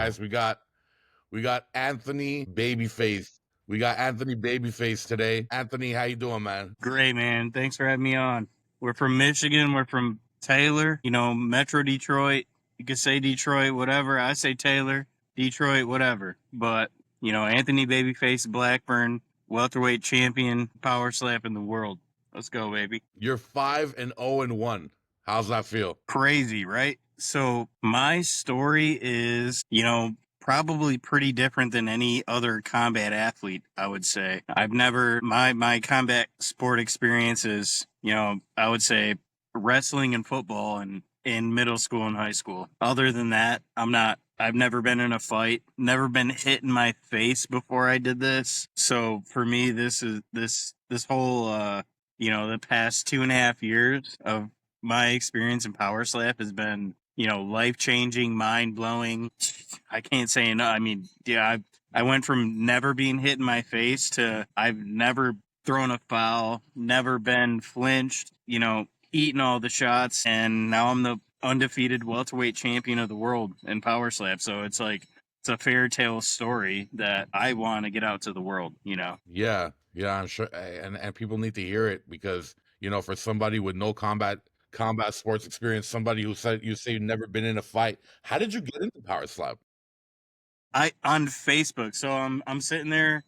guys. We got Anthony Babyface. We got Anthony Babyface today. Anthony, how you doing, man? Great, man. Thanks for having me on. We're from Michigan. We're from Taylor, Metro Detroit. You could say Detroit, whatever. I say Taylor, Detroit, whatever. But, Anthony Babyface Blackburn, welterweight champion, power slap in the world. Let's go, baby. You're 5-0-1. How's that feel? Crazy, right? So my story is, probably pretty different than any other combat athlete, I would say. I've never, my combat sport experience is, I would say wrestling and football and in middle school and high school. Other than that, I've never been in a fight, never been hit in my face before I did this. So for me, this whole, the past 2.5 years of my experience in Power Slap has been, life-changing, mind-blowing. I can't say enough. I mean, yeah, I went from never being hit in my face to I've never thrown a foul, never been flinched, eaten all the shots, and now I'm the undefeated welterweight champion of the world in Power Slap. So it's like, it's a fairy tale story that I want to get out to the world, Yeah, I'm sure, and people need to hear it because for somebody with no combat sports experience, somebody who said you say you've never been in a fight. How did you get into Power Slap? On Facebook. So I'm sitting there.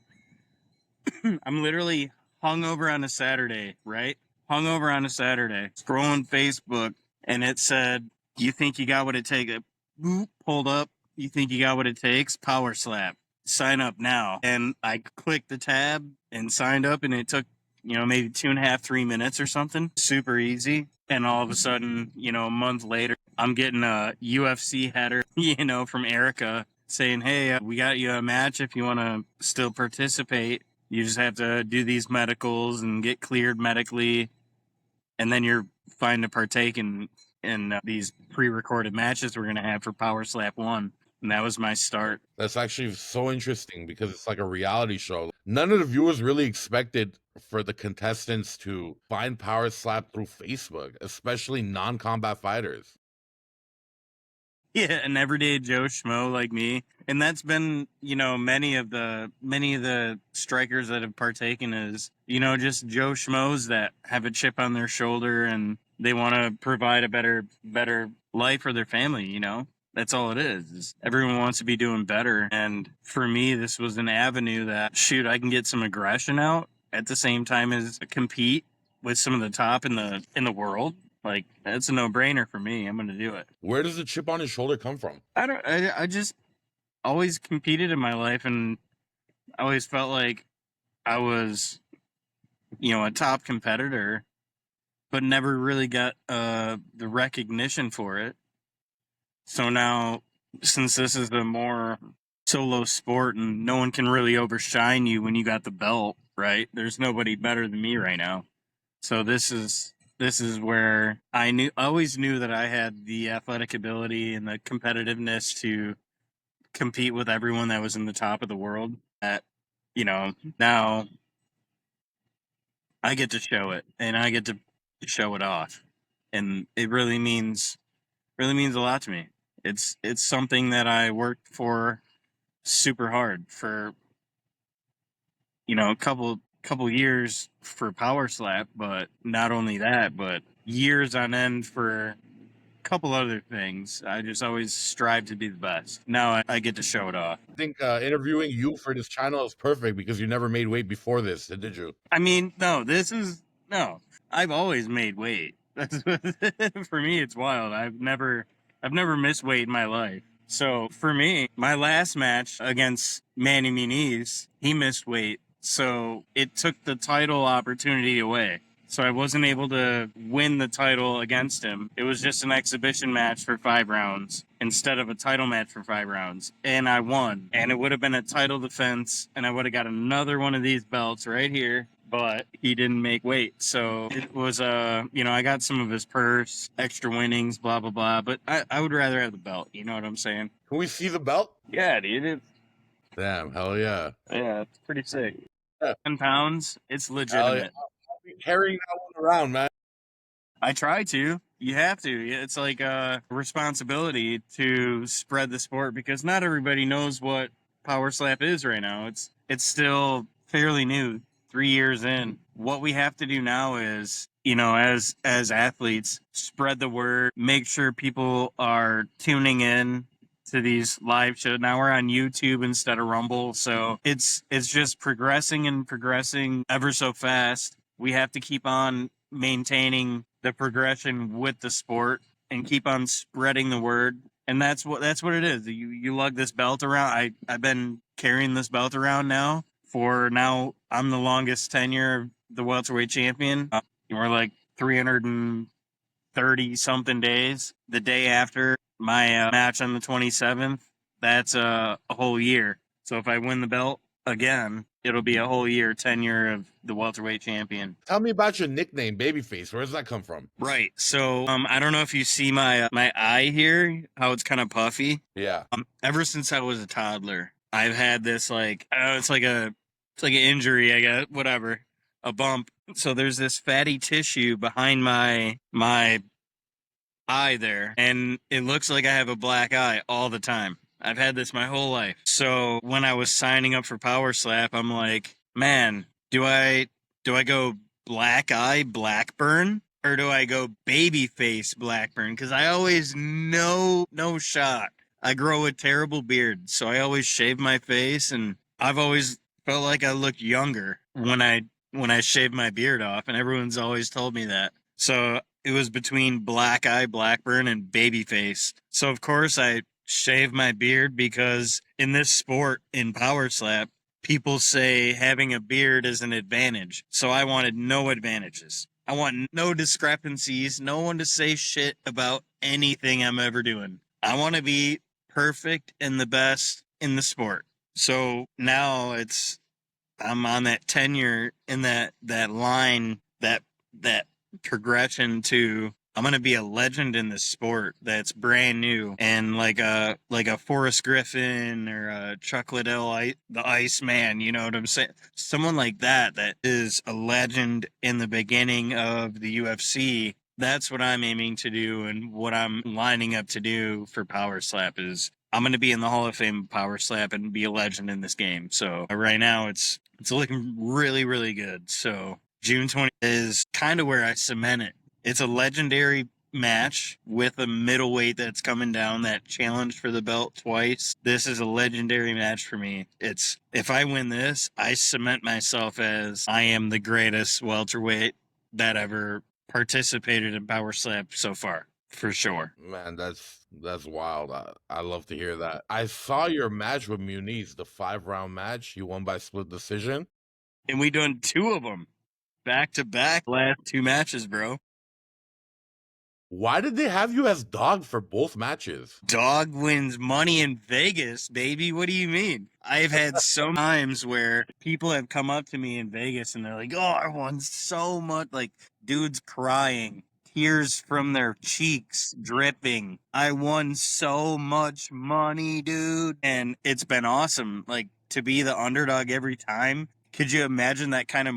I'm literally hungover on a Saturday, right? Hungover on a Saturday, scrolling Facebook, and it said, "You think you got what it takes?" Boop, pulled up. You think you got what it takes? Power Slap. Sign up now. And I clicked the tab and signed up, and it took maybe 2.5, 3 minutes or something. Super easy. And all of a sudden, a month later, I'm getting a UFC header, from Erica saying, "Hey, we got you a match if you want to still participate. You just have to do these medicals and get cleared medically, and then you're fine to partake in these pre-recorded matches we're going to have for Power Slap 1. And that was my start. That's actually so interesting because it's like a reality show. None of the viewers really expected for the contestants to find Power Slap through Facebook, especially non-combat fighters. Yeah, an everyday Joe Schmo like me. And that's been, many of the strikers that have partaken is, just Joe Schmoes that have a chip on their shoulder and they want to provide a better life for their family, That's all it is. Everyone wants to be doing better. And for me, this was an avenue that, I can get some aggression out at the same time as compete with some of the top in the world. Like, that's a no-brainer for me. I'm going to do it. Where does the chip on his shoulder come from? I just always competed in my life, and I always felt like I was, a top competitor, but never really got the recognition for it. So now, since this is a more solo sport and no one can really overshine you when you got the belt, right? There's nobody better than me right now. So this is where I always knew that I had the athletic ability and the competitiveness to compete with everyone that was in the top of the world. That, now I get to show it and I get to show it off. And it really means a lot to me. It's something that I worked for super hard for, a couple years for Power Slap, but not only that, but years on end for a couple other things. I just always strive to be the best. Now I get to show it off. I think interviewing you for this channel is perfect because you never made weight before this, did you? I mean, no, I've always made weight. For me, it's wild. I've never missed weight in my life. So for me, my last match against Manny Muniz, he missed weight. So it took the title opportunity away. So I wasn't able to win the title against him. It was just an exhibition match for 5 rounds instead of a title match for 5 rounds. And I won. And it would have been a title defense, and I would have got another one of these belts right here. But he didn't make weight. So it was, I got some of his purse, extra winnings, blah, blah, blah. But I would rather have the belt. You know what I'm saying? Can we see the belt? Yeah, dude. Damn, hell yeah. Yeah, it's pretty sick. Yeah. 10 pounds, it's legitimate. I'll be carrying that one around, man. I try to. You have to. It's like a responsibility to spread the sport because not everybody knows what Power Slap is right now. It's still fairly new, 3 years in. What we have to do now is, as athletes, spread the word, make sure people are tuning in to these live shows. Now we're on YouTube instead of Rumble, so it's just progressing and progressing ever so fast. We have to keep on maintaining the progression with the sport and keep on spreading the word. And that's what it is. You lug this belt around. I've been carrying this belt around now for now. I'm the longest tenure of the welterweight champion. We're like 330 something days. The day after my match on the 27th, that's a whole year. So if I win the belt again, it'll be a whole year tenure of the welterweight champion. Tell me about your nickname, Babyface. Where does that come from? Right. So I don't know if you see my eye here, how it's kind of puffy. Yeah. Ever since I was a toddler, I've had this it's like an injury, I guess, whatever, a bump. So there's this fatty tissue behind my eye there, and it looks like I have a black eye all the time. I've had this my whole life. So when I was signing up for Power Slap, I'm like, man, do I go black eye Blackburn or do I go Babyface Blackburn? Because I always no shot. I grow a terrible beard, so I always shave my face, and I've always felt like I look younger when I shave my beard off, and everyone's always told me that. So it was between black eye Blackburn and Babyface. So of course I shave my beard because in this sport, in Power Slap, people say having a beard is an advantage. So I wanted no advantages. I want no discrepancies, no one to say shit about anything I'm ever doing. I want to be perfect and the best in the sport. So now I'm on that tenure in that line, that progression to I'm gonna be a legend in this sport that's brand new, and like a Forrest Griffin or a Chuck Liddell, the Iceman. You know what I'm saying? Someone like that is a legend in the beginning of the UFC. That's what I'm aiming to do, and what I'm lining up to do for Power Slap is I'm going to be in the Hall of Fame of Power Slap and be a legend in this game. So right now it's looking really, really good. So June 20th is kind of where I cement it. It's a legendary match with a middleweight that's coming down that challenged for the belt twice. This is a legendary match for me. If I win this, I cement myself as I am the greatest welterweight that ever participated in Power Slap so far, for sure. Man, that's wild. I love to hear that. I saw your match with Muniz, the 5-round match. You won by split decision. And we done 2 of them back to back last 2 matches, bro. Why did they have you as dog for both matches? Dog wins money in Vegas, baby. What do you mean? I've had so times where people have come up to me in Vegas and they're like, oh, I won so much. Like, dudes crying, tears from their cheeks dripping. I won so much money, dude. And it's been awesome. Like, to be the underdog every time. Could you imagine that kind of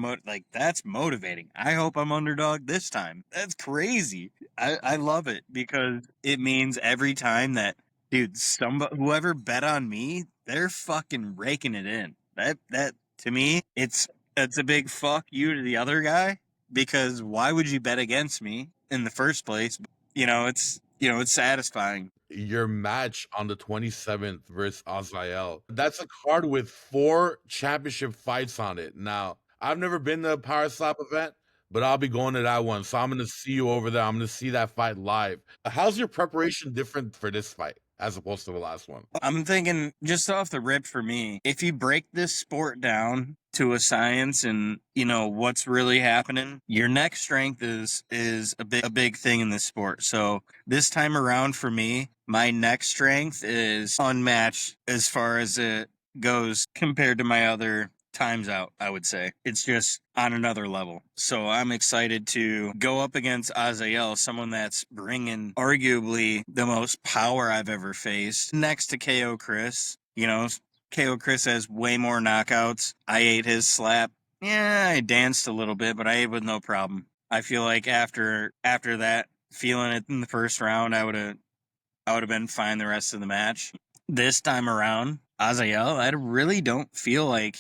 that's motivating. I hope I'm underdog this time. That's crazy. I love it because it means every time that, dude, whoever bet on me, they're fucking raking it in. That to me, it's a big fuck you to the other guy, because why would you bet against me in the first place? It's satisfying. Your match on the 27th versus Azael. That's a card with 4 championship fights on it. Now, I've never been to a Power Slap event, but I'll be going to that one. So I'm going to see you over there. I'm going to see that fight live. How's your preparation different for this fight as opposed to the last one? I'm thinking just off the rip for me, if you break this sport down to a science and what's really happening, your neck strength is a big thing in this sport. So this time around for me, my neck strength is unmatched as far as it goes compared to my other times out. I would say it's just on another level. So I'm excited to go up against Azael, someone that's bringing arguably the most power I've ever faced, next to KO Chris. KO Chris has way more knockouts. I ate his slap. Yeah, I danced a little bit, but I ate with no problem. I feel like after that, feeling it in the first round, I would have been fine the rest of the match. This time around, Azael, I really don't feel like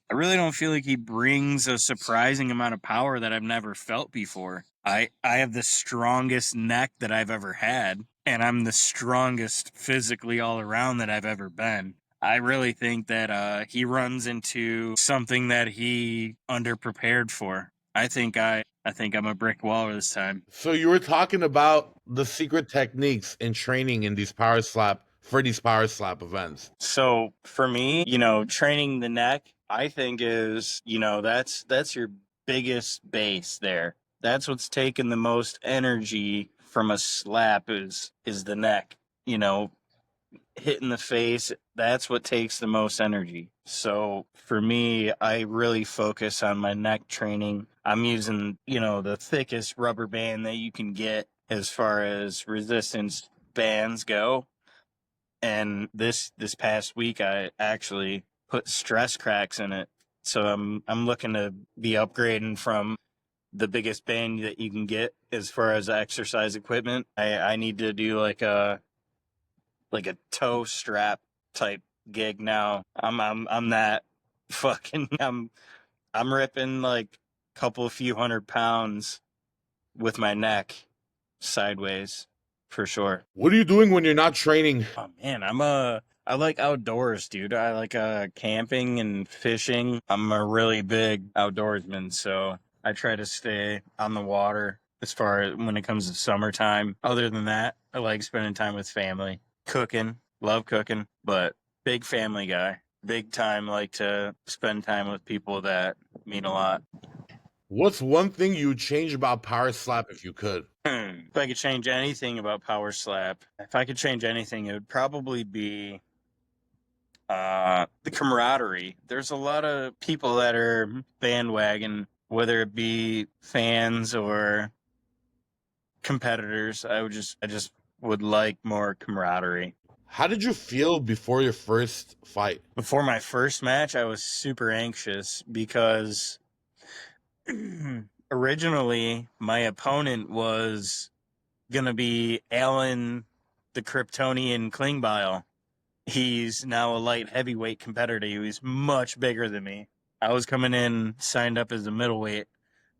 he brings a surprising amount of power that I've never felt before. I have the strongest neck that I've ever had, and I'm the strongest physically all around that I've ever been. I really think that he runs into something that he underprepared for. I think I'm a brick wall this time. So you were talking about the secret techniques in training in these power slap for these power slap events. So for me, training the neck, I think is, that's your biggest base there. That's what's taking the most energy from a slap is the neck. Hitting the face, that's what takes the most energy. So for me, I really focus on my neck training. I'm using, the thickest rubber band that you can get as far as resistance bands go. And this past week I actually put stress cracks in it. So I'm looking to be upgrading from the biggest band that you can get as far as exercise equipment. I need to do like a toe strap type gig now. I'm that fucking I'm ripping like a couple few 100 pounds with my neck sideways for sure. What are you doing when you're not training? Oh man, I like outdoors, dude. I like camping and fishing. I'm a really big outdoorsman, so I try to stay on the water as far as when it comes to summertime. Other than that, I like spending time with family. Cooking, love cooking, but big family guy. Big time like to spend time with people that mean a lot. What's one thing you'd change about power slap if you could? If I could change anything about Power Slap, if I could change anything, it would probably be the camaraderie. There's a lot of people that are bandwagon, whether it be fans or competitors. I just would like more camaraderie. How did you feel before your first fight? Before my first match, I was super anxious because originally my opponent was gonna be Alan the Kryptonian Klingbile. He's now a light heavyweight competitor. He's much bigger than me. I was coming in signed up as a middleweight,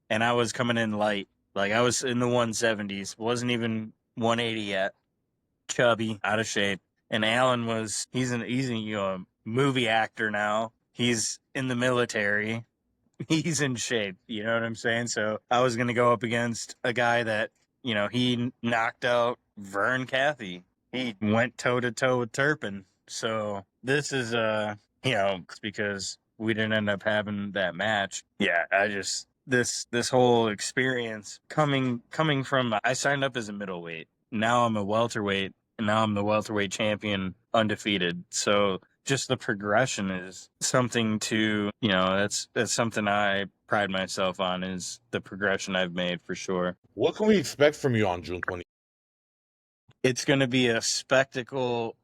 and I was coming in light. Like I was in the 170s, wasn't even 180 yet. Chubby, out of shape. And Alan he's a movie actor now. He's in the military. He's in shape. You know what I'm saying? So I was gonna go up against a guy that he knocked out Vern Cathy. He went toe to toe with Turpin. So this is it's because we didn't end up having that match. Yeah, I just this whole experience coming from I signed up as a middleweight. Now I'm a welterweight, and now I'm the welterweight champion, undefeated. So just the progression is something to that's something I pride myself on, is the progression I've made for sure. What can we expect from you on June 20th? It's going to be a spectacle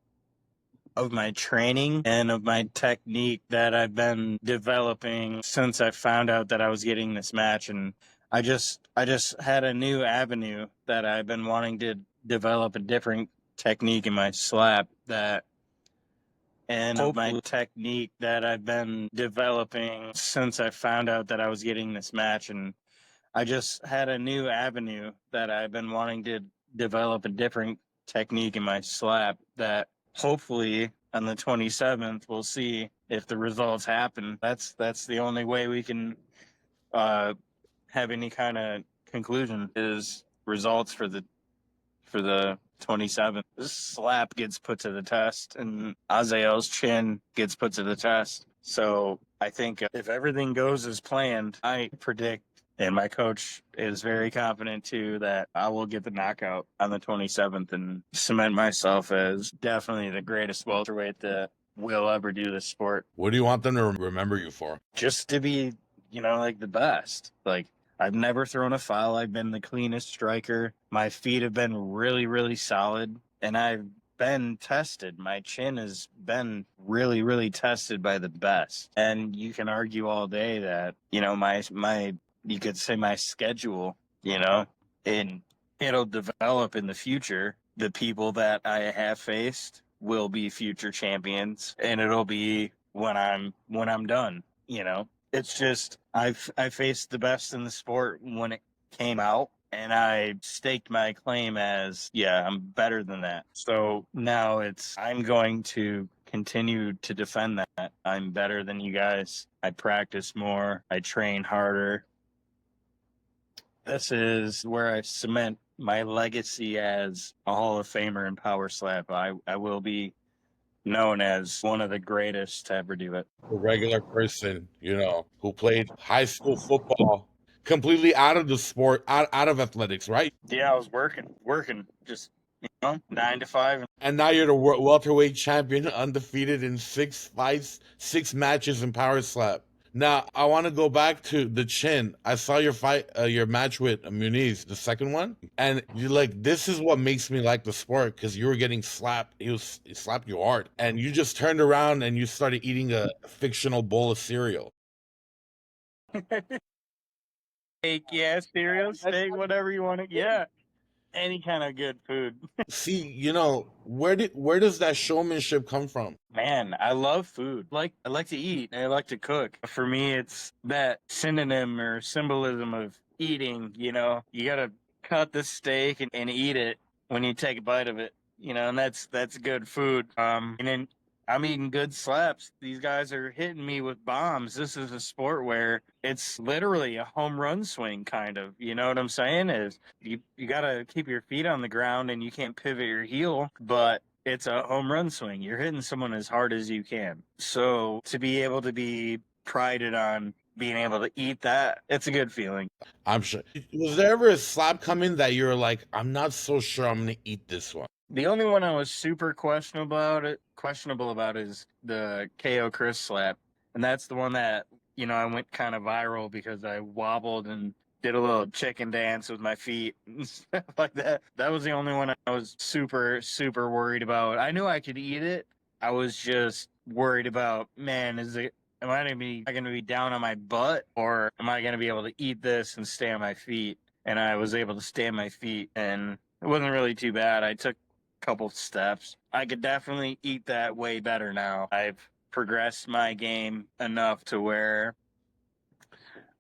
of my training and of my technique that I've been developing since I found out that I was getting this match. And I just had a new avenue that I've been wanting to develop, a different technique in my slap that and of my technique that I've been developing since I found out that I was getting this match. And I just had a new avenue that I've been wanting to develop, a different technique in my slap that hopefully on the 27th we'll see if the results happen. That's the only way we can uh, have any kind of conclusion, is results for the 27th. This slap gets put to the test, and Azael's chin gets put to the test. So I think if everything goes as planned, I predict, and my coach is very confident too, that I will get the knockout on the 27th and cement myself as definitely the greatest welterweight that will ever do this sport. What do you want them to remember you for? Just to be, like the best. Like, I've never thrown a foul. I've been the cleanest striker. My feet have been really, really solid, and I've been tested. My chin has been really, really tested by the best. And you can argue all day that, my you could say my schedule, and it'll develop in the future. The people that I have faced will be future champions, and it'll be when I'm done. It's just I faced the best in the sport when it came out, and I staked my claim as, yeah, I'm better than that. So now I'm going to continue to defend that. I'm better than you guys. I practice more. I train harder. This is where I cement my legacy as a Hall of Famer in Power Slap. I will be known as one of the greatest to ever do it. A regular person, who played high school football completely out of the sport, out of athletics, right? Yeah, I was working, just 9 to 5. And now you're the welterweight champion, undefeated in 6 fights, 6 matches in Power Slap. Now I want to go back to the chin. I saw your fight, your match with Muniz, the second one, and you're like, "This is what makes me like the sport," because you were getting slapped. He slapped you hard, and you just turned around and you started eating a fictional bowl of cereal. Steak, yeah, cereal, steak, whatever you want to. Yeah, any kind of good food. See, where does that showmanship come from? Man, I love food. I like to eat and I like to cook. For me, it's that synonym or symbolism of eating. You gotta cut the steak and eat it when you take a bite of it. And that's good food. And then I'm eating good slaps. These guys are hitting me with bombs. This is a sport where it's literally a home run swing, kind of. You know what I'm saying? Is you gotta keep your feet on the ground and you can't pivot your heel, but it's a home run swing. You're hitting someone as hard as you can. So to be able to be prided on being able to eat that, it's a good feeling. I'm sure. Was there ever a slap coming that you're like, I'm not so sure I'm gonna eat this one? The only one I was super questionable about is the KO Chris slap. And that's the one that, I went kind of viral because I wobbled and did a little chicken dance with my feet and stuff like that. That was the only one I was super, super worried about. I knew I could eat it. I was just worried about, man, am I gonna be down on my butt, or am I gonna be able to eat this and stay on my feet? And I was able to stay on my feet, and it wasn't really too bad. I took couple steps. I could definitely eat that way better now. I've progressed my game enough to where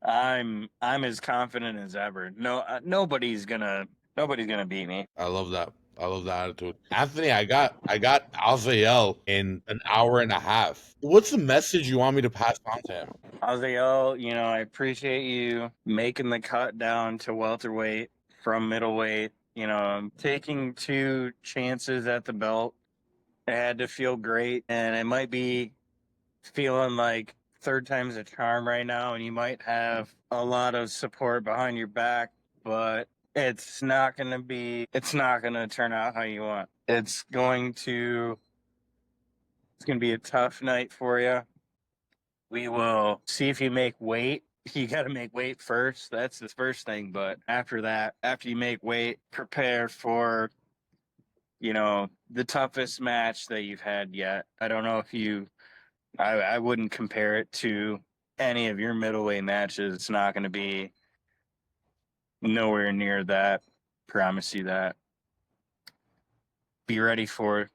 I'm as confident as ever. No, nobody's gonna beat me. I love that. I love that attitude. Anthony, I got Azael in an hour and a half. What's the message you want me to pass on to him? Azael, I appreciate you making the cut down to welterweight from middleweight. I'm taking 2 chances at the belt. It had to feel great, and it might be feeling like third time's a charm right now, and you might have a lot of support behind your back, but it's not gonna turn out how you want. It's gonna be a tough night for you. We will see if you make weight. You got to make weight first. That's the first thing. But after that, after you make weight, prepare for, the toughest match that you've had yet. I don't know if I wouldn't compare it to any of your middleweight matches. It's not going to be nowhere near that. Promise you that. Be ready for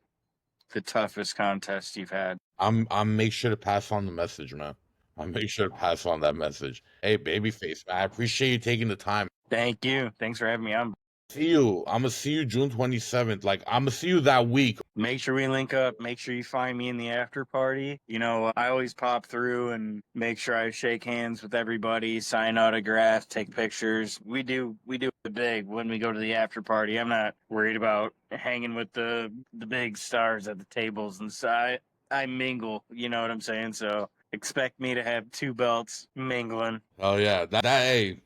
the toughest contest you've had. I'm make sure to pass on the message, man. I'll make sure to pass on that message. Hey, Babyface, man, I appreciate you taking the time. Thank you. Thanks for having me on. See you. I'm gonna see you June 27th. Like, I'm gonna see you that week. Make sure we link up. Make sure you find me in the after party. I always pop through and make sure I shake hands with everybody, sign autographs, take pictures. We do it big when we go to the after party. I'm not worried about hanging with the big stars at the tables, and so I mingle. You know what I'm saying? So expect me to have 2 belts mingling. Oh yeah, hey,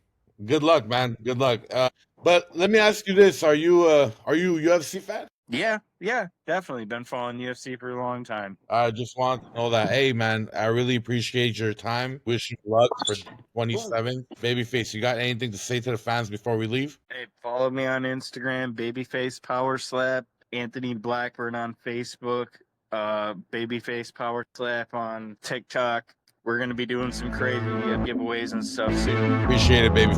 good luck, man. Good luck. But let me ask you this: Are you UFC fan? Yeah, definitely. Been following UFC for a long time. I just want to know that. Hey, man, I really appreciate your time. Wish you luck for 27th. Babyface, you got anything to say to the fans before we leave? Hey, follow me on Instagram, Babyface Power Slap, Anthony Blackburn on Facebook, Babyface Power Slap on TikTok. we're gonna be doing some crazy giveaways and stuff soon. Appreciate it, baby.